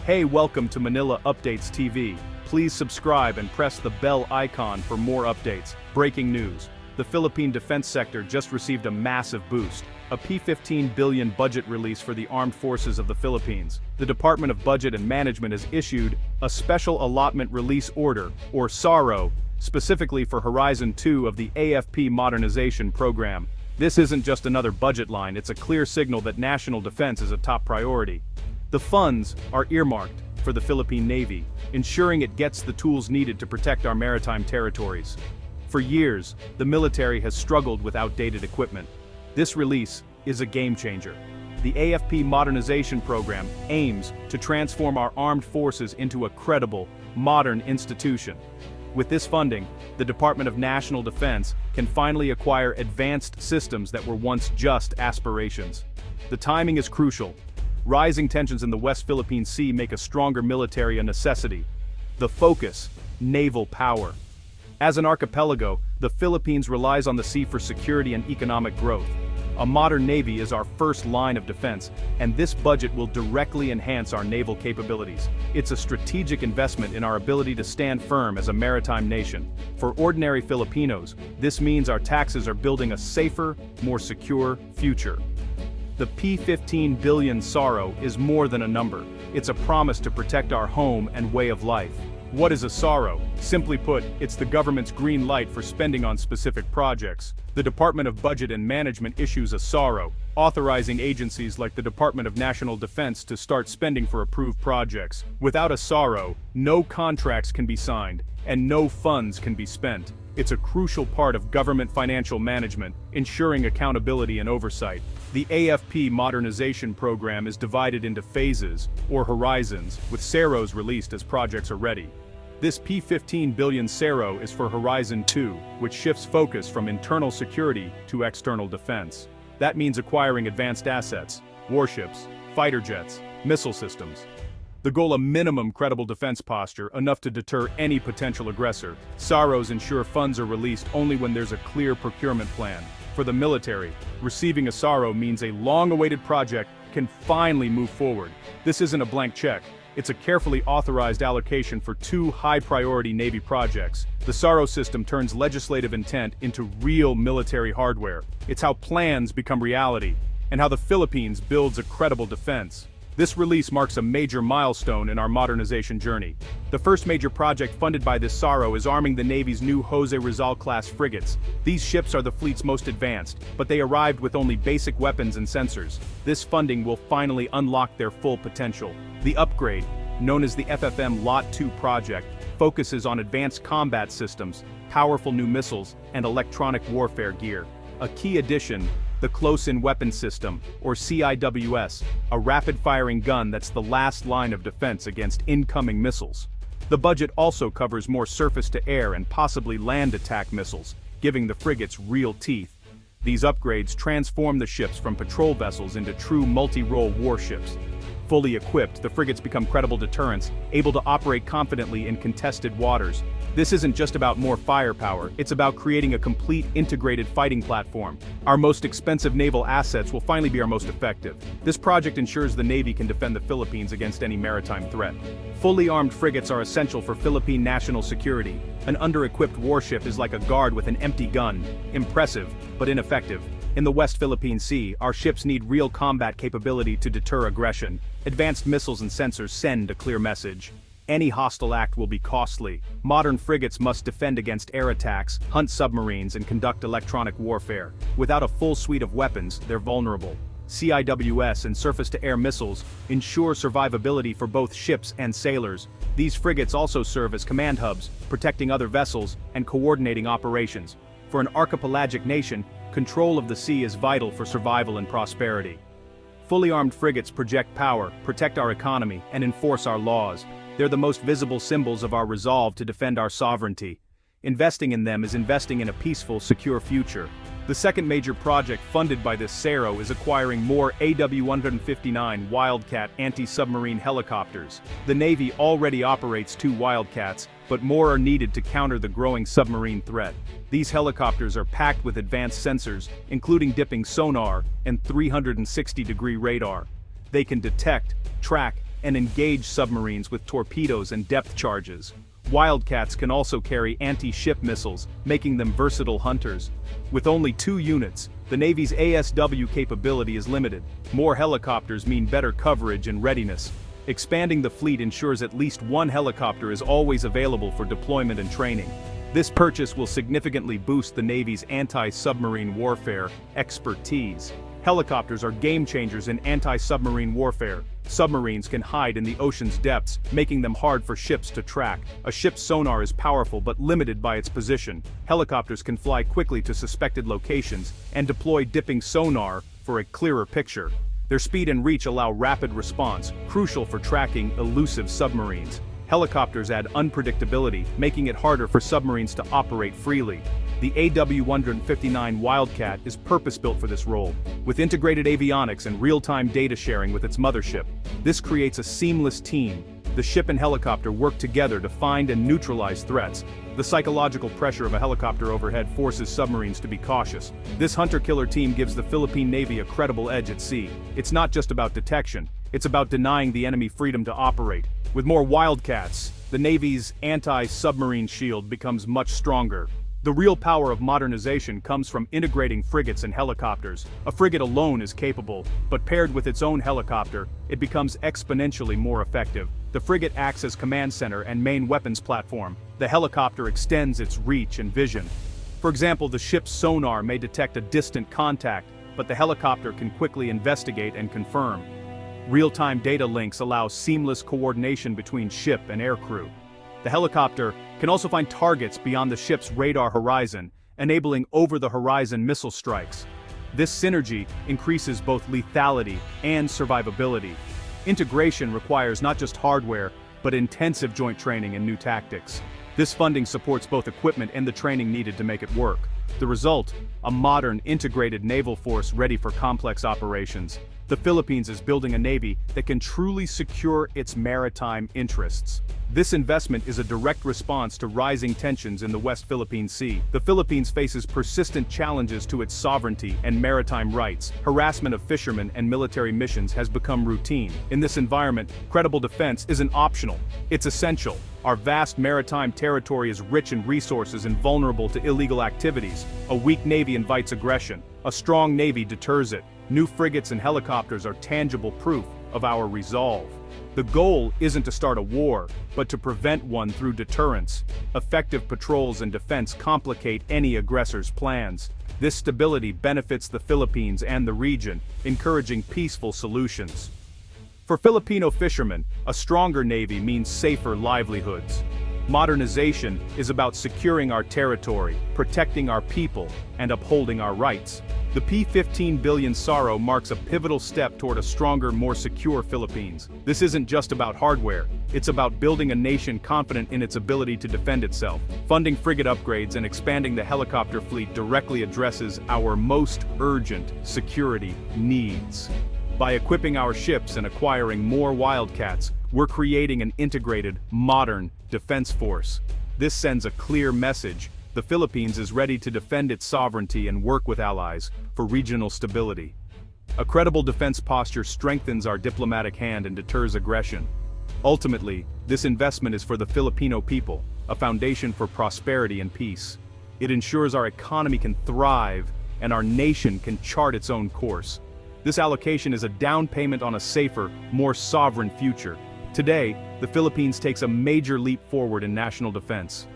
Hey, welcome to Manila Updates TV. Please subscribe and press the bell icon for more updates. Breaking news. The Philippine defense sector just received a massive boost. A P15 billion budget release for the armed forces of the Philippines. The Department of Budget and Management has issued a Special Allotment Release Order, or SARO, specifically for Horizon 2 of the AFP modernization program. This isn't just another budget line, it's a clear signal that national defense is a top priority. The funds are earmarked for the Philippine Navy, ensuring it gets the tools needed to protect our maritime territories. For years, the military has struggled with outdated equipment. This release is a game changer. The AFP modernization program aims to transform our armed forces into a credible, modern institution. With this funding, the Department of National Defense can finally acquire advanced systems that were once just aspirations. The timing is crucial. Rising tensions in the West Philippine Sea make a stronger military a necessity. The focus: naval power. As an archipelago, the Philippines relies on the sea for security and economic growth. A modern navy is our first line of defense, and this budget will directly enhance our naval capabilities. It's a strategic investment in our ability to stand firm as a maritime nation. For ordinary Filipinos, this means our taxes are building a safer, more secure future. The P15 billion SARO is more than a number. It's a promise to protect our home and way of life. What is a SARO? Simply put, it's the government's green light for spending on specific projects. The Department of Budget and Management issues a SARO, authorizing agencies like the Department of National Defense to start spending for approved projects. Without a SARO, no contracts can be signed, and no funds can be spent. It's a crucial part of government financial management, ensuring accountability and oversight. The AFP modernization program is divided into phases, or horizons, with SAROs released as projects are ready. This P15 billion SARO is for Horizon 2, which shifts focus from internal security to external defense. That means acquiring advanced assets, warships, fighter jets, missile systems. The goal: a minimum credible defense posture, enough to deter any potential aggressor. SAROs ensure funds are released only when there's a clear procurement plan. For the military, receiving a SARO means a long-awaited project can finally move forward. This isn't a blank check. It's a carefully authorized allocation for two high-priority Navy projects. The SARO system turns legislative intent into real military hardware. It's how plans become reality, and how the Philippines builds a credible defense. This release marks a major milestone in our modernization journey. The first major project funded by this SARO is arming the Navy's new Jose Rizal-class frigates. These ships are the fleet's most advanced, but they arrived with only basic weapons and sensors. This funding will finally unlock their full potential. The upgrade, known as the FFM Lot 2 project, focuses on advanced combat systems, powerful new missiles, and electronic warfare gear. A key addition: the Close-In Weapon System, or CIWS, a rapid-firing gun that's the last line of defense against incoming missiles. The budget also covers more surface-to-air and possibly land-attack missiles, giving the frigates real teeth. These upgrades transform the ships from patrol vessels into true multi-role warships. Fully equipped, the frigates become credible deterrents, able to operate confidently in contested waters. This isn't just about more firepower, it's about creating a complete integrated fighting platform. Our most expensive naval assets will finally be our most effective. This project ensures the Navy can defend the Philippines against any maritime threat. Fully armed frigates are essential for Philippine national security. An under-equipped warship is like a guard with an empty gun. Impressive, but ineffective. In the West Philippine Sea, our ships need real combat capability to deter aggression. Advanced missiles and sensors send a clear message. Any hostile act will be costly. Modern frigates must defend against air attacks, hunt submarines, and conduct electronic warfare. Without a full suite of weapons, they're vulnerable. CIWS and surface-to-air missiles ensure survivability for both ships and sailors. These frigates also serve as command hubs, protecting other vessels and coordinating operations. For an archipelagic nation, control of the sea is vital for survival and prosperity. Fully armed frigates project power, protect our economy, and enforce our laws. They're the most visible symbols of our resolve to defend our sovereignty. Investing in them is investing in a peaceful, secure future. The second major project funded by this SARO is acquiring more AW-159 Wildcat anti-submarine helicopters. The Navy already operates 2 Wildcats, but more are needed to counter the growing submarine threat. These helicopters are packed with advanced sensors, including dipping sonar and 360-degree radar. They can detect, track, and engage submarines with torpedoes and depth charges. Wildcats can also carry anti-ship missiles, making them versatile hunters. With only 2 units, the Navy's ASW capability is limited. More helicopters mean better coverage and readiness. Expanding the fleet ensures at least 1 helicopter is always available for deployment and training. This purchase will significantly boost the Navy's anti-submarine warfare expertise. Helicopters are game changers in anti-submarine warfare. Submarines can hide in the ocean's depths, making them hard for ships to track. A ship's sonar is powerful but limited by its position. Helicopters can fly quickly to suspected locations and deploy dipping sonar for a clearer picture. Their speed and reach allow rapid response, crucial for tracking elusive submarines. Helicopters add unpredictability, making it harder for submarines to operate freely. The AW-159 Wildcat is purpose-built for this role, with integrated avionics and real-time data sharing with its mothership. This creates a seamless team. The ship and helicopter work together to find and neutralize threats. The psychological pressure of a helicopter overhead forces submarines to be cautious. This hunter-killer team gives the Philippine Navy a credible edge at sea. It's not just about detection, it's about denying the enemy freedom to operate. With more Wildcats, the Navy's anti-submarine shield becomes much stronger. The real power of modernization comes from integrating frigates and helicopters. A frigate alone is capable, but paired with its own helicopter, it becomes exponentially more effective. The frigate acts as command center and main weapons platform. The helicopter extends its reach and vision. For example, the ship's sonar may detect a distant contact, but the helicopter can quickly investigate and confirm. Real-time data links allow seamless coordination between ship and aircrew. The helicopter can also find targets beyond the ship's radar horizon, enabling over-the-horizon missile strikes. This synergy increases both lethality and survivability. Integration requires not just hardware, but intensive joint training and new tactics. This funding supports both equipment and the training needed to make it work. The result, a modern, integrated naval force ready for complex operations. The Philippines is building a navy that can truly secure its maritime interests. This investment is a direct response to rising tensions in the West Philippine Sea. The Philippines faces persistent challenges to its sovereignty and maritime rights. Harassment of fishermen and military missions has become routine. In this environment, credible defense isn't optional, it's essential. Our vast maritime territory is rich in resources and vulnerable to illegal activities. A weak navy invites aggression. A strong navy deters it. New frigates and helicopters are tangible proof of our resolve. The goal isn't to start a war, but to prevent one through deterrence. Effective patrols and defense complicate any aggressor's plans. This stability benefits the Philippines and the region, encouraging peaceful solutions. For Filipino fishermen, a stronger navy means safer livelihoods. Modernization is about securing our territory, protecting our people, and upholding our rights. The P-15 billion SARO marks a pivotal step toward a stronger, more secure Philippines. This isn't just about hardware, it's about building a nation confident in its ability to defend itself. Funding frigate upgrades and expanding the helicopter fleet directly addresses our most urgent security needs. By equipping our ships and acquiring more Wildcats, we're creating an integrated, modern defense force. This sends a clear message: the Philippines is ready to defend its sovereignty and work with allies for regional stability. A credible defense posture strengthens our diplomatic hand and deters aggression. Ultimately, this investment is for the Filipino people, a foundation for prosperity and peace. It ensures our economy can thrive and our nation can chart its own course. This allocation is a down payment on a safer, more sovereign future. Today, the Philippines takes a major leap forward in national defense.